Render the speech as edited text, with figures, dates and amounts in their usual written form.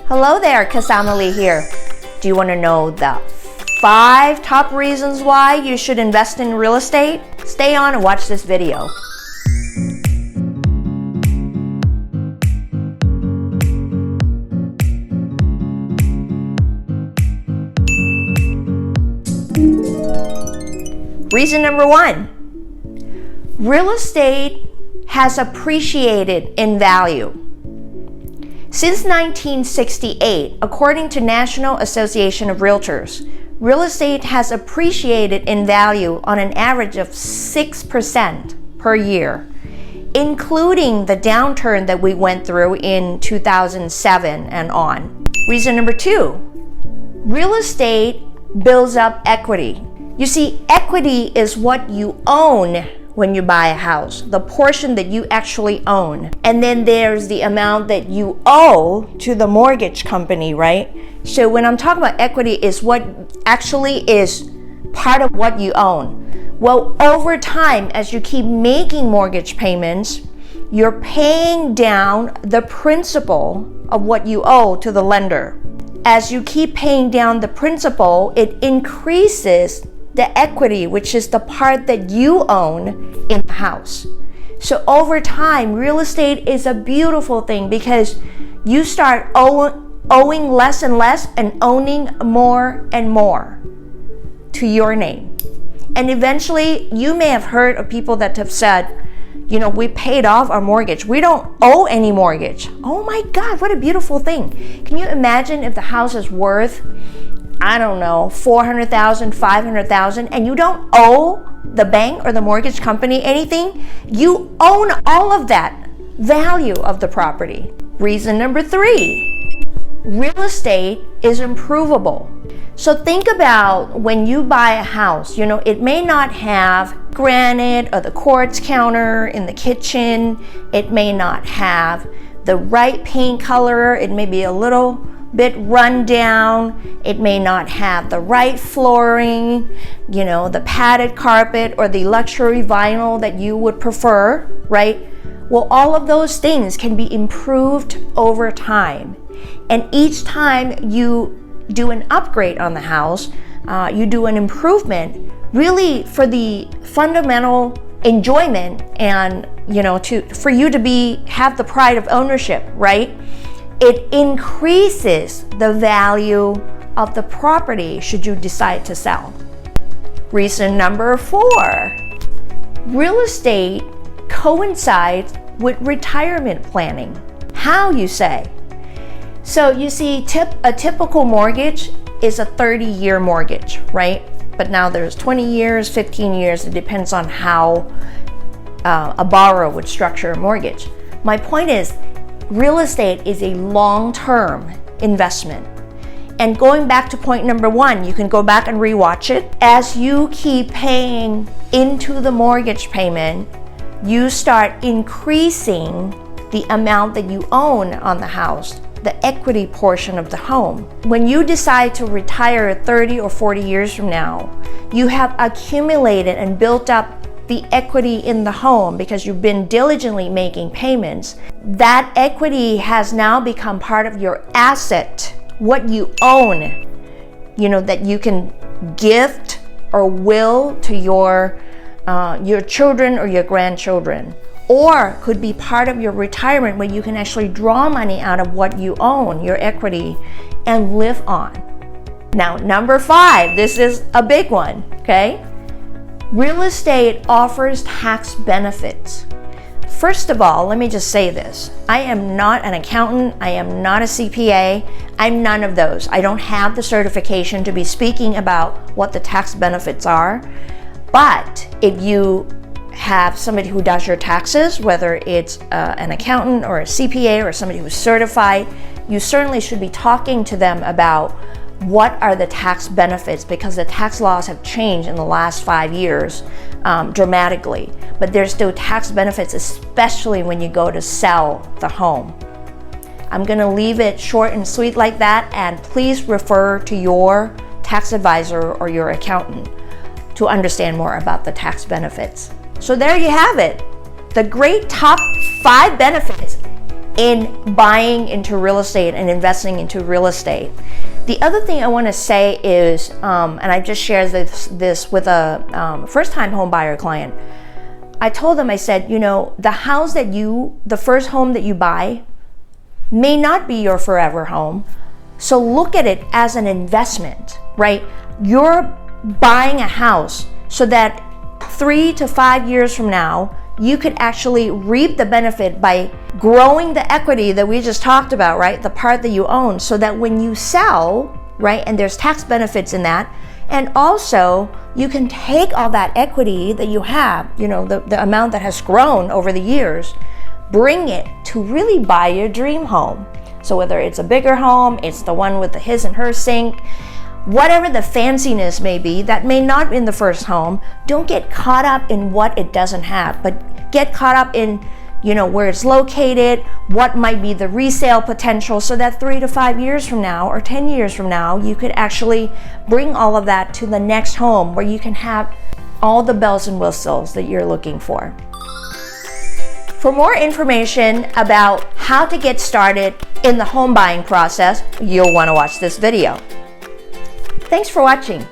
Hello there, Kasama Lee here. Do you want to know the 5 top reasons why you should invest in real estate? Stay on and watch this video. Reason number 1, real estate has appreciated in value. Since 1968, according to National Association of Realtors, real estate has appreciated in value on an average of 6% per year, including the downturn that we went through in 2007 and on. Reason number 2, real estate builds up equity. You see, equity is what you own when you buy a house, the portion that you actually own. And then there's the amount that you owe to the mortgage company, right? So when I'm talking about equity, is what actually is part of what you own. Well, over time, as you keep making mortgage payments, you're paying down the principal of what you owe to the lender. As you keep paying down the principal, it increases the equity, which is the part that you own in the house. So over time, real estate is a beautiful thing because you start owing less and less and owning more and more to your name. And eventually, you may have heard of people that have said, you know, we paid off our mortgage. We don't owe any mortgage. Oh my God, what a beautiful thing. Can you imagine if the house is worth, I don't know, $400,000, $500,000, and you don't owe the bank or the mortgage company anything? You own all of that value of the property. Reason number 3, real estate is improvable. So think about when you buy a house, you know, it may not have granite or the quartz counter in the kitchen. It may not have the right paint color. It may be a little bit run down. It may not have the right flooring, you know, the padded carpet or the luxury vinyl that you would prefer, right? Well, all of those things can be improved over time. And each time you do an upgrade on the house, you do an improvement, really for the fundamental enjoyment and, you know, for you to have the pride of ownership, right? It increases the value of the property should you decide to sell. Reason number 4, real estate coincides with retirement planning. How, you say? So you see, a typical mortgage is a 30-year mortgage, right? But now there's 20 years, 15 years. It depends on how a borrower would structure a mortgage. My point is, real estate is a long-term investment. And going back to point number 1, you can go back and rewatch it. As you keep paying into the mortgage payment, you start increasing the amount that you own on the house, the equity portion of the home. When you decide to retire 30 or 40 years from now, you have accumulated and built up the equity in the home because you've been diligently making payments. That equity has now become part of your asset, what you own, you know, that you can gift or will to your children or your grandchildren, or could be part of your retirement where you can actually draw money out of what you own, your equity, and live on. Now, number 5, this is a big one, okay? Real estate offers tax benefits. First of all, let me just say this. I am not an accountant. I am not a CPA. I'm none of those. I don't have the certification to be speaking about what the tax benefits are. But if you have somebody who does your taxes, whether it's an accountant or a CPA or somebody who's certified, you certainly should be talking to them about what are the tax benefits, because the tax laws have changed in the last 5 years dramatically. But there's still tax benefits, especially when you go to sell the home. I'm going to leave it short and sweet like that, and please refer to your tax advisor or your accountant to understand more about the tax benefits. So there you have it, the great top 5 benefits in buying into real estate and investing into real estate. The other thing I want to say is, and I just shared this with a first-time home buyer client. I told them, I said, you know, the first home that you buy may not be your forever home. So look at it as an investment, right? You're buying a house so that 3 to 5 years from now, you could actually reap the benefit by growing the equity that we just talked about, right? The part that you own, so that when you sell, right, and there's tax benefits in that, and also you can take all that equity that you have, you know, the amount that has grown over the years, bring it to really buy your dream home. So whether it's a bigger home, it's the one with the his and her sink, whatever the fanciness may be, that may not be in the first home, don't get caught up in what it doesn't have, but get caught up in, you know, where it's located, what might be the resale potential, so that 3 to 5 years from now or 10 years from now, you could actually bring all of that to the next home where you can have all the bells and whistles that you're looking for. For more information about how to get started in the home buying process, you'll want to watch this video. Thanks for watching.